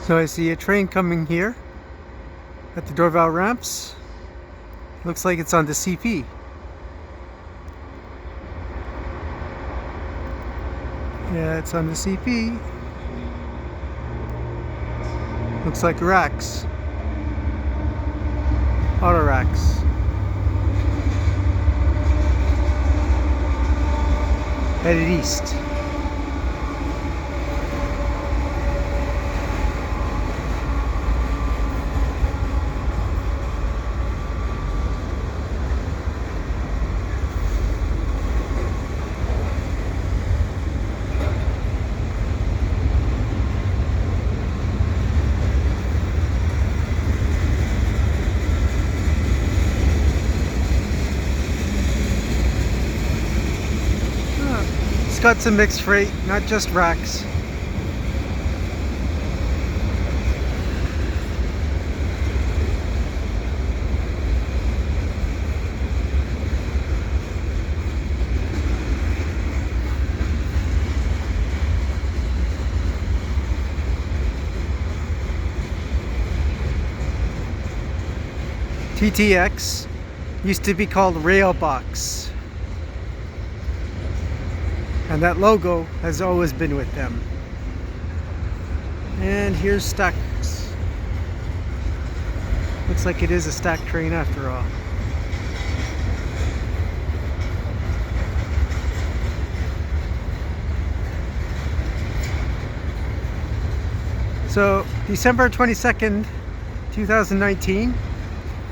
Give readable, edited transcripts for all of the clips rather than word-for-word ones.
So I see a train coming here at the Dorval ramps. Looks like it's on the CP. Yeah, it's on the CP. Looks like racks. Auto racks. Headed east. It's got some mixed freight, not just racks. TTX used to be called Railbox, and that logo has always been with them. And here's Stacks. Looks like it is a stack train after all. So December 22nd, 2019,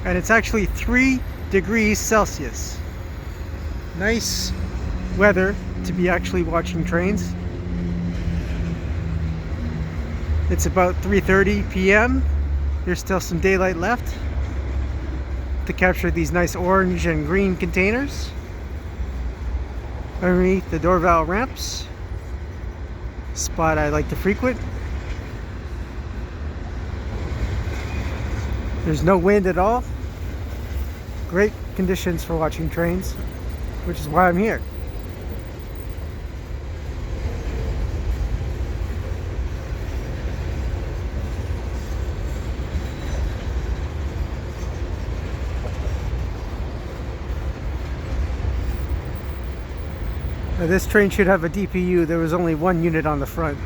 and it's actually 3 degrees Celsius. Nice weather to be actually watching trains. It's about 3:30 p.m. There's still some daylight left to capture these nice orange and green containers underneath the Dorval ramps, spot I like to frequent. There's no wind at all. Great conditions for watching trains, which is why I'm here. Now, this train should have a DPU. There was only one unit on the front.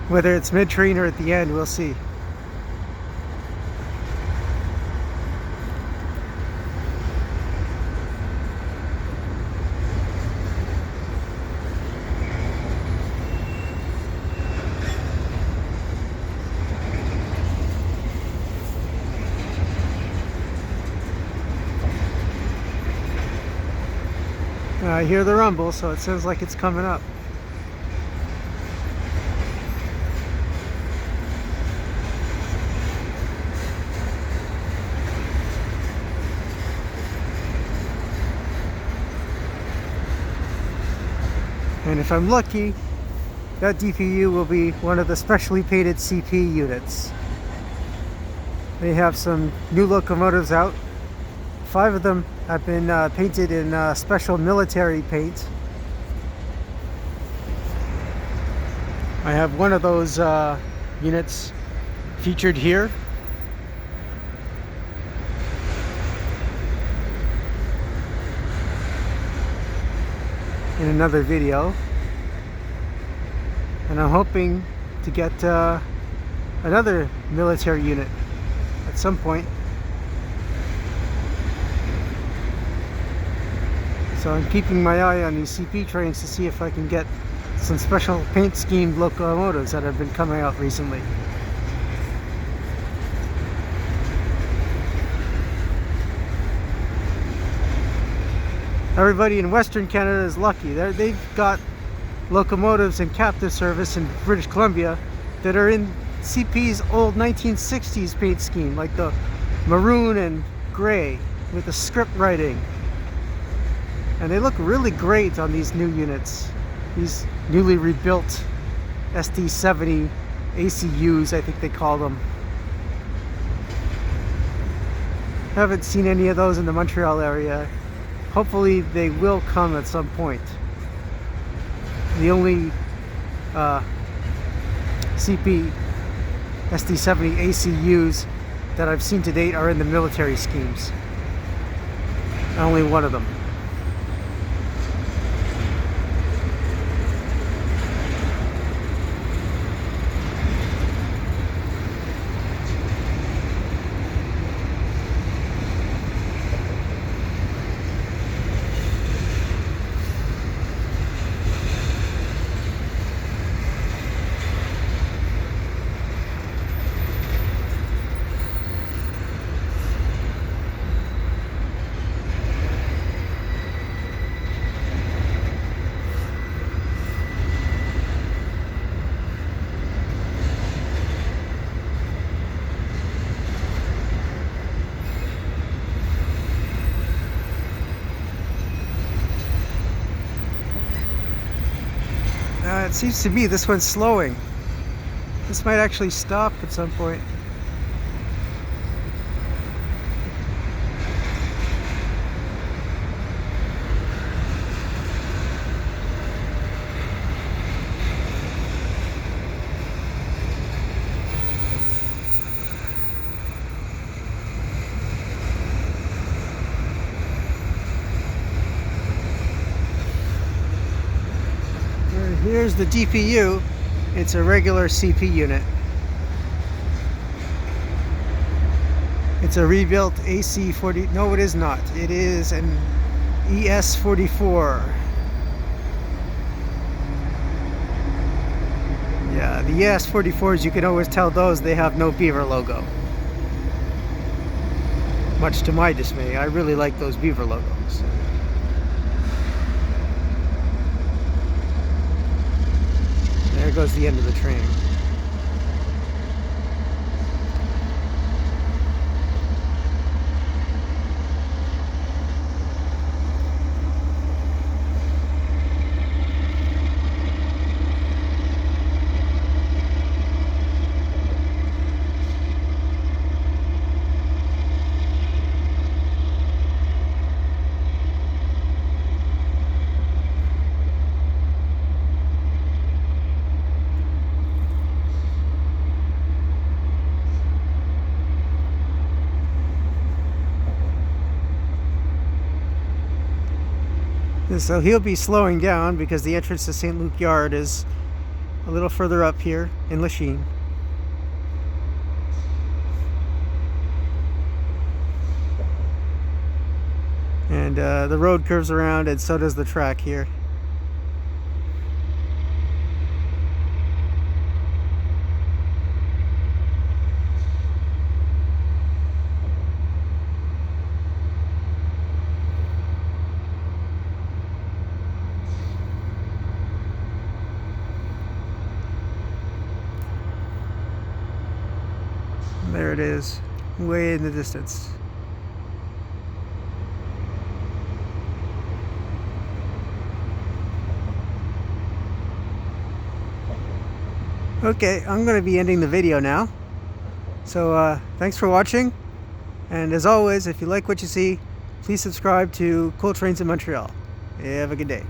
Whether it's mid-train or at the end, we'll see. I hear the rumble, so it sounds like it's coming up. And if I'm lucky, that DPU will be one of the specially painted CP units. They have some new locomotives out. 5 of them have been painted in special military paint. I have one of those units featured here. In another video. And I'm hoping to get another military unit at some point. So I'm keeping my eye on these CP trains to see if I can get some special paint schemed locomotives that have been coming out recently. Everybody in Western Canada is lucky. They've got locomotives in captive service in British Columbia that are in CP's old 1960s paint scheme, like the maroon and gray with the script writing. And they look really great on these new units. These newly rebuilt SD70 ACUs, I think they call them. Haven't seen any of those in the Montreal area. Hopefully they will come at some point. The only CP SD70 ACUs that I've seen to date are in the military schemes. Only one of them. It seems to me this one's slowing. This might actually stop at some point. Here's the DPU. It's a regular CP unit. It's a rebuilt AC40. No, it is not. It is an ES44. Yeah, the ES44s, you can always tell those they have no beaver logo. Much to my dismay. I really like those beaver logos. There goes the end of the train. So he'll be slowing down because the entrance to St. Luke Yard is a little further up here in Lachine. And the road curves around, and so does the track here. There it is, way in the distance. Okay, I'm going to be ending the video now. So thanks for watching. And as always, if you like what you see, please subscribe to Cool Trains in Montreal. Have a good day.